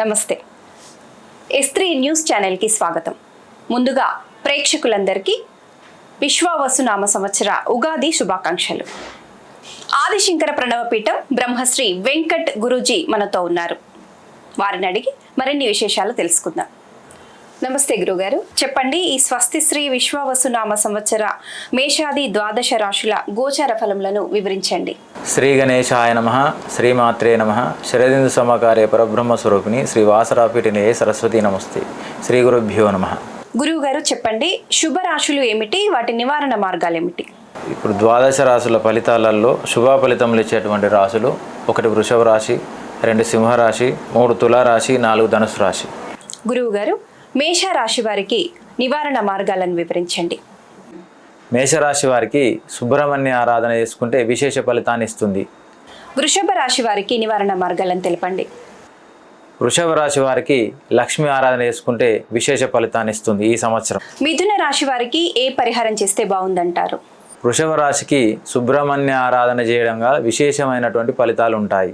నమస్తే. S3 news ఛానల్కి స్వాగతం. ముందుగా ప్రేక్షకులందరికీ విశ్వావసునామ సంవత్సర ఉగాది శుభాకాంక్షలు. ఆదిశంకర ప్రణవపీఠం బ్రహ్మశ్రీ వెంకట్ గురూజీ మనతో ఉన్నారు. వారిని అడిగి మరిన్ని విశేషాలు తెలుసుకుందాం. నమస్తే గురుగారు, చెప్పండి, ఈ స్వస్తిశ్రీ విశ్వావసునామ సంవత్సర మేషాది ద్వాదశ రాశుల గోచార ఫలములను వివరించండి. శ్రీ గణేశాయ నమః. శ్రీమాత్రే నమః. శరదిందు సమకార్య పరబ్రహ్మ స్వరూపిణి శ్రీ వాసరాపీఠినే సరస్వతి నమస్తే. శ్రీ గురుభ్యో నమః. గురువుగారు చెప్పండి, శుభ రాశులు ఏమిటి, వాటి నివారణ మార్గాలు ఏమిటి? ఇప్పుడు ద్వాదశ రాశుల ఫలితాలలో శుభ ఫలితములు ఇచ్చేటువంటి రాశులు: 1 వృషభ రాశి, 2 సింహరాశి, 3 తులారాశి, 4 ధనుసు రాశి. గురువుగారు, మేషరాశి వారికి నివారణ మార్గాలను వివరించండి. మేషరాశి వారికి సుబ్రహ్మణ్య ఆరాధన చేసుకుంటే విశేష ఫలితాన్ని ఇస్తుంది. వృషభ రాశి వారికి నివారణ మార్గాలను తెలపండి. వృషభ రాశి వారికి లక్ష్మీ ఆరాధన చేసుకుంటే విశేష ఫలితాన్ని ఇస్తుంది ఈ సంవత్సరం. మిథున రాశి వారికి ఏ పరిహారం చేస్తే బాగుందంటారు? వృషభ రాశికి సుబ్రహ్మణ్య ఆరాధన చేయడంగా విశేషమైనటువంటి ఫలితాలు ఉంటాయి.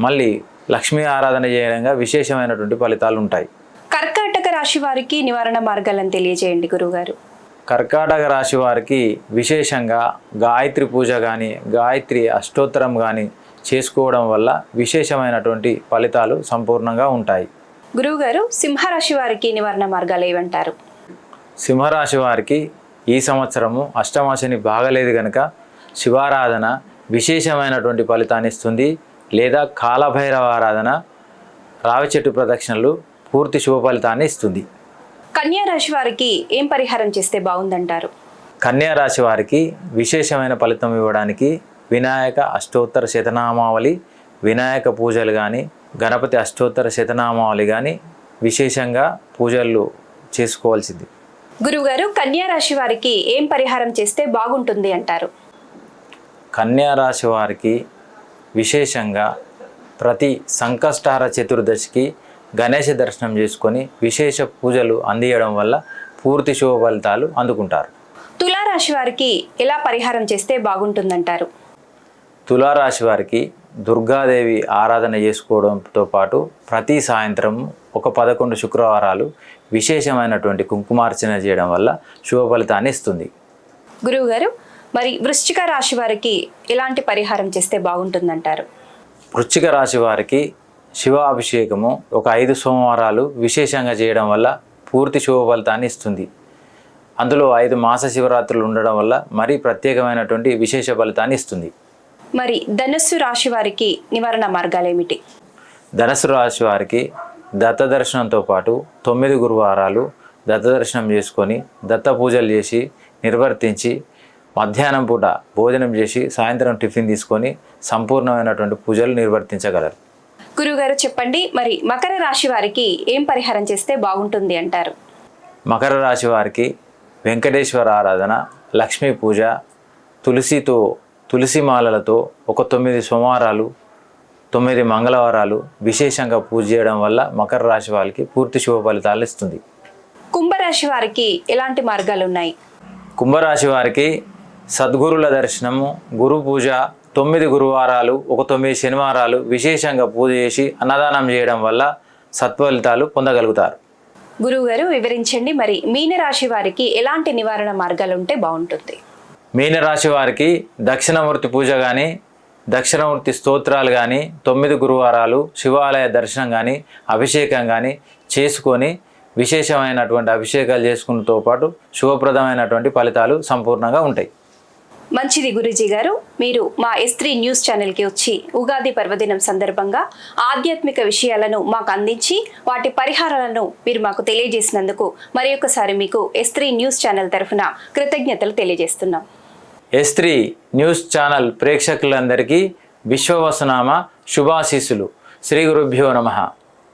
మళ్ళీ లక్ష్మీ ఆరాధన చేయడంగా విశేషమైనటువంటి ఫలితాలు ఉంటాయి. కర్కాటక రాశి వారికి నివారణ మార్గాలను తెలియజేయండి గురువుగారు. కర్కాటక రాశి వారికి విశేషంగా గాయత్రి పూజ కానీ, గాయత్రి అష్టోత్తరం కానీ చేసుకోవడం వల్ల విశేషమైనటువంటి ఫలితాలు సంపూర్ణంగా ఉంటాయి. గురువుగారు, సింహరాశి వారికి నివారణ మార్గాలు ఏమంటారు? సింహరాశి వారికి ఈ సంవత్సరము అష్టమాశని బాగలేదు కనుక శివారాధన విశేషమైనటువంటి ఫలితాన్ని ఇస్తుంది. లేదా కాలభైరవ ఆరాధన, రావి చెట్టు ప్రదక్షిణలు పూర్తి శుభ ఫలితాన్ని ఇస్తుంది. కన్యా రాశి వారికి ఏం పరిహారం చేస్తే బాగుందంటారు? కన్యా రాశి వారికి విశేషమైన ఫలితం ఇవ్వడానికి వినాయక అష్టోత్తర శతనామావళి, వినాయక పూజలు కానీ, గణపతి అష్టోత్తర శతనామావళి కానీ విశేషంగా పూజలు చేసుకోవాల్సింది. గురువుగారు, కన్యా రాశి వారికి ఏం పరిహారం చేస్తే బాగుంటుంది అంటారు? కన్యా రాశి వారికి విశేషంగా ప్రతి సంకష్టహార చతుర్దశికి గణేష దర్శనం చేసుకొని విశేష పూజలు అందియడం వల్ల పూర్తి శుభ ఫలితాలు అందుకుంటారు. తులారాశి వారికి ఎలా పరిహారం చేస్తే బాగుంటుందంటారు? తులారాశి వారికి దుర్గాదేవి ఆరాధన చేసుకోవడంతో పాటు ప్రతి సాయంత్రం ఒక 11 శుక్రవారాలు విశేషమైనటువంటి కుంకుమార్చన చేయడం వల్ల శుభ ఫలితాన్ని ఇస్తుంది. గురువుగారు, మరి వృశ్చిక రాశి వారికి ఎలాంటి పరిహారం చేస్తే బాగుంటుందంటారు? వృశ్చిక రాశి వారికి శివాభిషేకము ఒక 5 సోమవారాలు విశేషంగా చేయడం వల్ల పూర్తి శుభ ఫలితాన్ని ఇస్తుంది. అందులో 5 మాస శివరాత్రులు ఉండడం వల్ల మరీ ప్రత్యేకమైనటువంటి విశేష ఫలితాన్ని ఇస్తుంది. మరి ధనుస్సు రాశి వారికి నివారణ మార్గాలు ఏమిటి? ధనుసు రాశి వారికి దత్త దర్శనంతో పాటు 9 గురువారాలు దత్త దర్శనం చేసుకొని దత్త పూజలు చేసి నిర్వర్తించి మధ్యాహ్నం పూట భోజనం చేసి సాయంత్రం టిఫిన్ తీసుకొని సంపూర్ణమైనటువంటి పూజలు నిర్వర్తించగలరు. గురువుగారు చెప్పండి, మరి మకర రాశి వారికి ఏం పరిహారం చేస్తే బాగుంటుంది అంటారు? మకర రాశి వారికి వెంకటేశ్వర ఆరాధన, లక్ష్మీ పూజ, తులసి మాలలతో ఒక 9 సోమవారాలు 9 మంగళవారాలు విశేషంగా పూజ చేయడం వల్ల మకర రాశి వారికి పూర్తి శుభ ఫలితాలు ఇస్తుంది. కుంభరాశి వారికి ఎలాంటి మార్గాలు ఉన్నాయి? కుంభరాశి వారికి సద్గురుల దర్శనము, గురు పూజ, 9 గురువారాలు ఒక 9 శనివారాలు విశేషంగా పూజ చేసి అన్నదానం చేయడం వల్ల సత్ఫలితాలు పొందగలుగుతారు. గురువుగారు వివరించండి, మరి మీనరాశి వారికి ఎలాంటి నివారణ మార్గాలు ఉంటే బాగుంటుంది? మీనరాశి వారికి దక్షిణమూర్తి పూజ కానీ, దక్షిణమూర్తి స్తోత్రాలు కానీ, 9 గురువారాలు శివాలయ దర్శనం కానీ, అభిషేకం కానీ చేసుకొని విశేషమైనటువంటి అభిషేకాలు చేసుకున్నతో పాటు శుభప్రదమైనటువంటి ఫలితాలు సంపూర్ణంగా ఉంటాయి. మంచిది గురూజీ గారు, మీరు మా S3 న్యూస్ ఛానల్కి వచ్చి ఉగాది పర్వదినం సందర్భంగా ఆధ్యాత్మిక విషయాలను మాకు అందించి వాటి పరిహారాలను మీరు మాకు తెలియజేసినందుకు మరి ఒకసారి మీకు S3 న్యూస్ ఛానల్ తరఫున కృతజ్ఞతలు తెలియజేస్తున్నాం. S3 న్యూస్ ఛానల్ ప్రేక్షకులందరికీ విశ్వవసునామ శుభాశీస్సులు. శ్రీ గురుభ్యో నమః.